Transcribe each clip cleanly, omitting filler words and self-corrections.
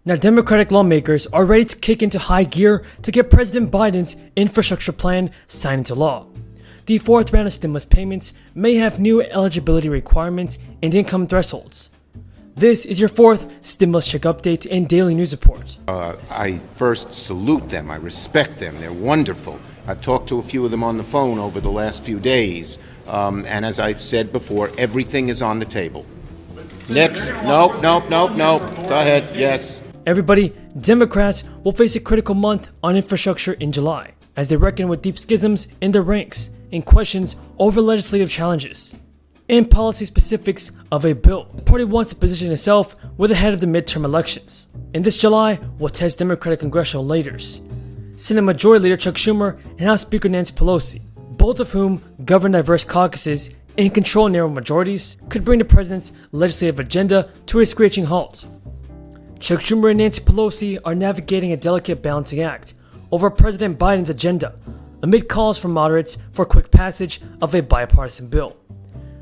Now, Democratic lawmakers are ready to kick into high gear to get President Biden's infrastructure plan signed into law. The fourth round of stimulus payments may have new eligibility requirements and income thresholds. This is your fourth stimulus check update and daily news report. I first salute them. I respect them. They're wonderful. I've talked to a few of them on the phone over the last few days. And as I've said before, everything is on the table. Next. Nope. Go ahead. Yes. Everybody, Democrats will face a critical month on infrastructure in July as they reckon with deep schisms in their ranks and questions over legislative challenges and policy specifics of a bill. The party wants to position itself with ahead of the midterm elections. And this July will test Democratic congressional leaders, Senate Majority Leader Chuck Schumer and House Speaker Nancy Pelosi, both of whom govern diverse caucuses and control narrow majorities, could bring the president's legislative agenda to a screeching halt. Chuck Schumer and Nancy Pelosi are navigating a delicate balancing act over President Biden's agenda amid calls from moderates for quick passage of a bipartisan bill,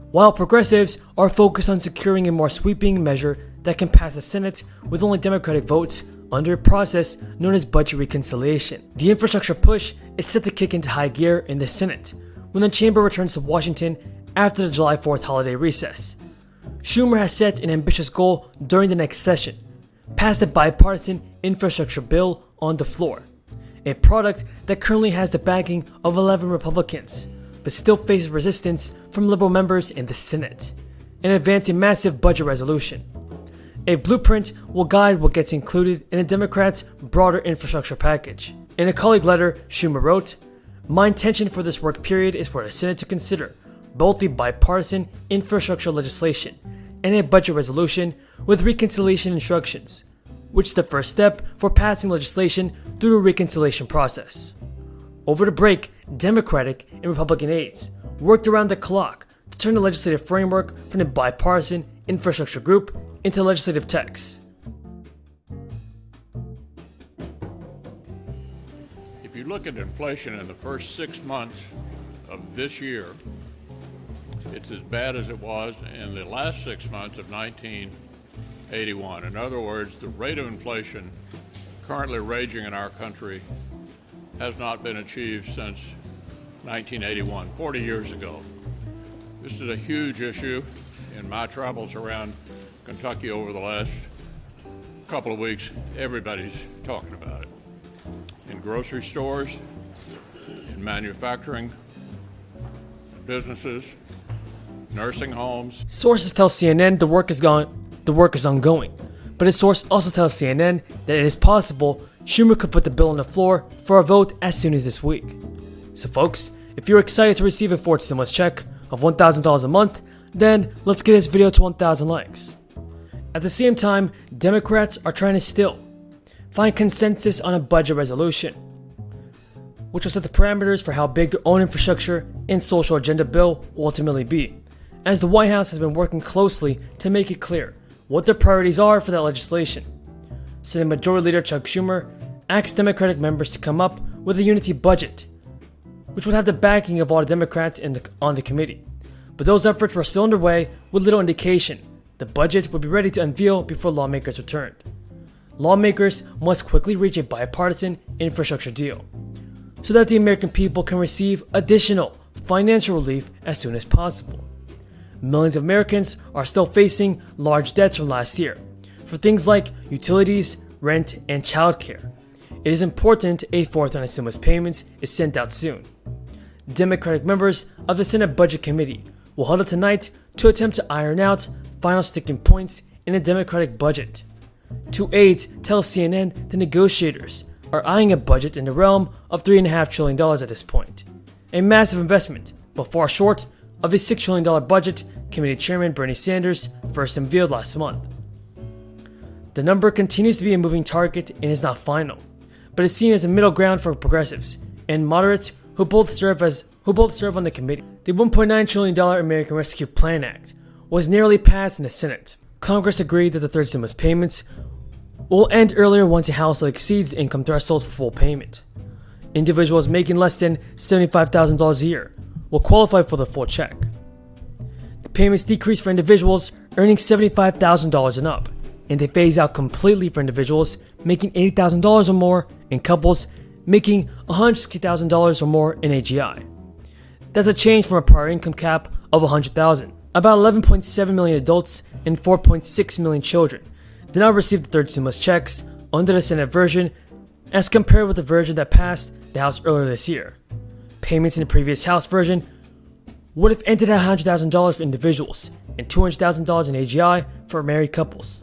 while progressives are focused on securing a more sweeping measure that can pass the Senate with only Democratic votes under a process known as budget reconciliation. The infrastructure push is set to kick into high gear in the Senate when the chamber returns to Washington after the July 4th holiday recess. Schumer has set an ambitious goal during the next session: pass the bipartisan infrastructure bill on the floor, a product that currently has the backing of 11 Republicans, but still faces resistance from liberal members in the Senate, and advance a massive budget resolution. A blueprint will guide what gets included in the Democrats' broader infrastructure package. In a colleague letter, Schumer wrote, "My intention for this work period is for the Senate to consider both the bipartisan infrastructure legislation and a budget resolution with reconciliation instructions, which is the first step for passing legislation through the reconciliation process." Over the break, Democratic and Republican aides worked around the clock to turn the legislative framework from the bipartisan infrastructure group into legislative text. If you look at inflation in the first 6 months of this year, it's as bad as it was in the last 6 months of 1981. In other words, the rate of inflation currently raging in our country has not been achieved since 1981, 40 years ago. This is a huge issue. In my travels around Kentucky over the last couple of weeks, everybody's talking about it. In grocery stores, in manufacturing businesses, nursing homes. Sources tell CNN the work is ongoing, but a source also tells CNN that it is possible Schumer could put the bill on the floor for a vote as soon as this week. So folks, if you're excited to receive a fourth stimulus check of $1,000 a month, then let's get this video to 1,000 likes. At the same time, Democrats are trying to still find consensus on a budget resolution, which will set the parameters for how big their own infrastructure and social agenda bill will ultimately be, as the White House has been working closely to make it clear what their priorities are for that legislation. Senate Majority Leader Chuck Schumer asked Democratic members to come up with a unity budget, which would have the backing of all the Democrats on the committee. But those efforts were still underway with little indication the budget would be ready to unveil before lawmakers returned. Lawmakers must quickly reach a bipartisan infrastructure deal so that the American people can receive additional financial relief as soon as possible. Millions of Americans are still facing large debts from last year for things like utilities, rent, and childcare. It is important a fourth round of stimulus payments is sent out soon. Democratic members of the Senate Budget Committee will huddle tonight to attempt to iron out final sticking points in the Democratic budget. Two aides tell CNN the negotiators are eyeing a budget in the realm of $3.5 trillion at this point, a massive investment, but far short of a $6 trillion budget Committee Chairman Bernie Sanders first unveiled last month. The number continues to be a moving target and is not final, but is seen as a middle ground for progressives and moderates who both serve on the committee. The $1.9 trillion American Rescue Plan Act was nearly passed in the Senate. Congress agreed that the third stimulus payments will end earlier once a household exceeds the income threshold for full payment. Individuals making less than $75,000 a year will qualify for the full check. The payments decrease for individuals earning $75,000 and up, and they phase out completely for individuals making $80,000 or more and couples making $160,000 or more in AGI. That's a change from a prior income cap of $100,000. About 11.7 million adults and 4.6 million children did not receive the third stimulus checks under the Senate version as compared with the version that passed the House earlier this year. Payments in the previous House version would have ended at $100,000 for individuals and $200,000 in AGI for married couples.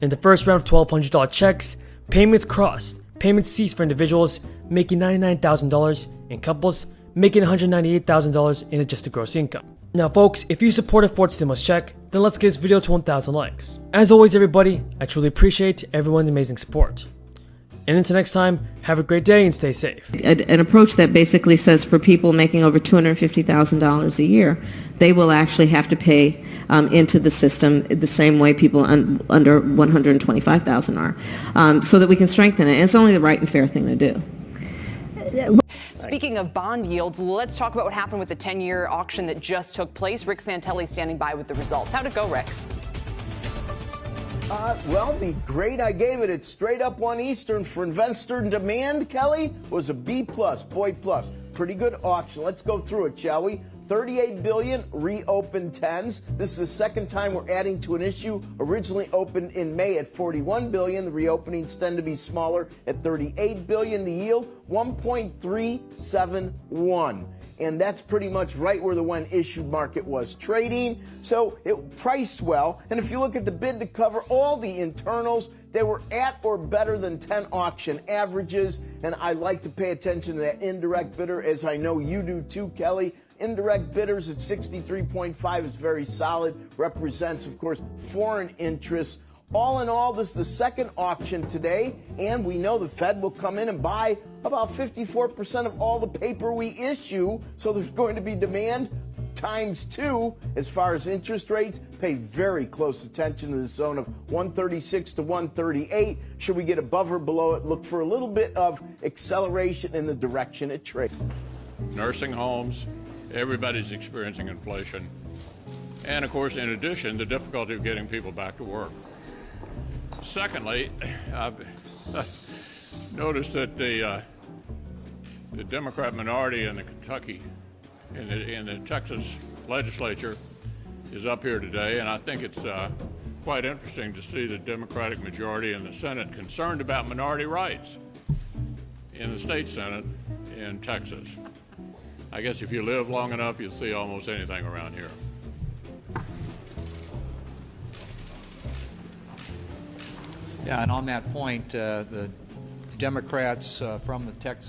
In the first round of $1,200 checks, payments crossed. Payments ceased for individuals making $99,000 and couples making $198,000 in adjusted gross income. Now folks, if you support a fourth stimulus check, then let's get this video to 1,000 likes. As always everybody, I truly appreciate everyone's amazing support. And until next time, have a great day and stay safe. An approach that basically says for people making over $250,000 a year, they will actually have to pay into the system the same way people under $125,000 are, so that we can strengthen it. And it's only the right and fair thing to do. Speaking of bond yields, let's talk about what happened with the 10-year auction that just took place. Rick Santelli standing by with the results. How'd it go, Rick? Well, the grade I gave it at straight up 1 Eastern for investor demand, Kelly, was a B+, boy plus. Pretty good auction. Let's go through it, shall we? 38 billion reopened 10s. This is the second time we're adding to an issue originally opened in May at 41 billion. The reopenings tend to be smaller at 38 billion. The yield 1.371. And that's pretty much right where the when issued market was trading. So it priced well. And if you look at the bid to cover all the internals, they were at or better than 10 auction averages. And I like to pay attention to that indirect bidder, as I know you do too, Kelly. Indirect bidders at 63.5 is very solid, represents, of course, foreign interests. All in all, this is the second auction today, and we know the Fed will come in and buy about 54% of all the paper we issue, so there's going to be demand times 2 as far as interest rates. Pay very close attention to the zone of 136 to 138. Should we get above or below it, look for a little bit of acceleration in the direction it trades. Nursing homes, everybody's experiencing inflation. And of course, in addition, the difficulty of getting people back to work. Secondly, I've noticed that the Democrat minority in the Kentucky, in the Texas legislature is up here today, and I think it's quite interesting to see the Democratic majority in the Senate concerned about minority rights in the state Senate in Texas. I guess if you live long enough, you'll see almost anything around here. Yeah, and on that point, the Democrats from the Texas